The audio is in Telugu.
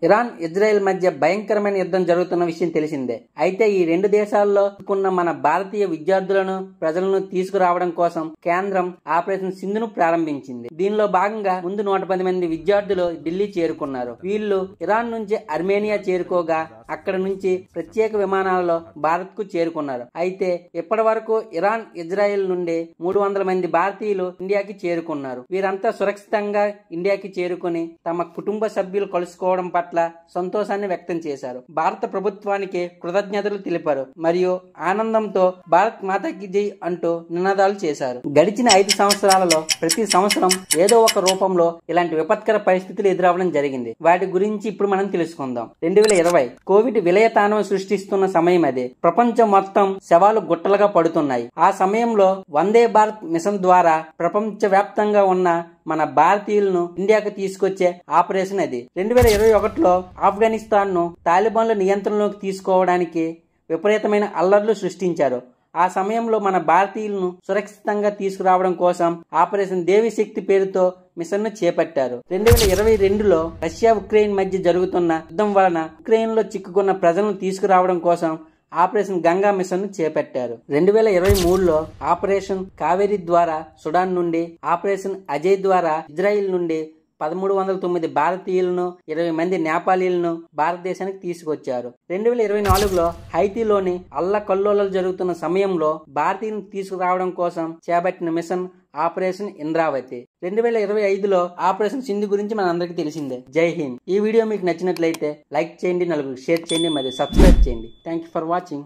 ఇరాన్ ఇజ్రాయెల్ మధ్య భయంకరమైన యుద్ధం జరుగుతున్న విషయం తెలిసిందే. అయితే ఈ రెండు దేశాల్లో ఉన్న మన భారతీయ విద్యార్థులను ప్రజలను తీసుకురావడం కోసం కేంద్రం ఆపరేషన్ సింధును ప్రారంభించింది. దీనిలో భాగంగా ముందు 110 మంది విద్యార్థులు ఢిల్లీ చేరుకున్నారు. వీళ్ళు ఇరాన్ నుంచి అర్మేనియా చేరుకోగా అక్కడ నుంచి ప్రత్యేక విమానాలలో భారత్ కు చేరుకున్నారు. అయితే ఇప్పటి వరకు ఇరాన్ ఇజ్రాయెల్ నుండి 300 మంది భారతీయులు ఇండియాకి చేరుకున్నారు. వీరంతా సురక్షితంగా ఇండియాకి చేరుకుని తమ కుటుంబ సభ్యులు కలుసుకోవడం పట్ల సంతోషాన్ని వ్యక్తం చేశారు. భారత ప్రభుత్వానికి కృతజ్ఞతలు తెలిపారు మరియు ఆనందంతో భారత్ మాతాకి జై అంటూ నినాదాలు చేశారు. గడిచిన 5 సంవత్సరాలలో ప్రతి సంవత్సరం ఏదో ఒక రూపంలో ఇలాంటి విపత్కర పరిస్థితులు ఎదురవడం జరిగింది. వాటి గురించి ఇప్పుడు మనం తెలుసుకుందాం. 2020 కోవిడ్ విలయతాండవం సృష్టిస్తున్న సమయం అదే. ప్రపంచం మొత్తం శవాలు గుట్టలుగా పడుతున్నాయి. ఆ సమయంలో వందే భారత్ మిషన్ ద్వారా ప్రపంచ వ్యాప్తంగా ఉన్న మన భారతీయులను ఇండియాకు తీసుకొచ్చే ఆపరేషన్ అది. 2021లో ఆఫ్ఘనిస్తాన్ ను తాలిబాన్ల నియంత్రణలోకి తీసుకోవడానికి విపరీతమైన అల్లర్లు సృష్టించారు. ఆ సమయంలో మన భారతీయులను సురక్షితంగా తీసుకురావడం కోసం ఆపరేషన్ దేవి శక్తి పేరుతో మిషన్ ను చేపట్టారు. 2022లో రష్యా ఉక్రెయిన్ మధ్య జరుగుతున్న యుద్ధం వలన ఉక్రెయిన్ లో చిక్కుకున్న ప్రజలను తీసుకురావడం కోసం ఆపరేషన్ గంగా మిషన్ ను చేపట్టారు. 2023లో ఆపరేషన్ కావేరి ద్వారా సుడాన్ నుండి, ఆపరేషన్ అజయ్ ద్వారా ఇజ్రాయిల్ నుండి 1309 భారతీయులను, 20 మంది నేపాలీలను భారతదేశానికి తీసుకొచ్చారు. 2024లో హైతీలోని అల్లకల్లోలాలు జరుగుతున్న సమయంలో భారతీయులను తీసుకురావడం కోసం చేపట్టిన మిషన్ ఆపరేషన్ ఇంద్రావతి. 2025లో ఆపరేషన్ సింధు గురించి మన అందరికీ తెలిసిందే. జై హింద్. ఈ వీడియో మీకు నచ్చినట్లయితే లైక్ చేయండి, నలుగురికి షేర్ చేయండి మరియు సబ్స్క్రైబ్ చేయండి. Thank you for watching.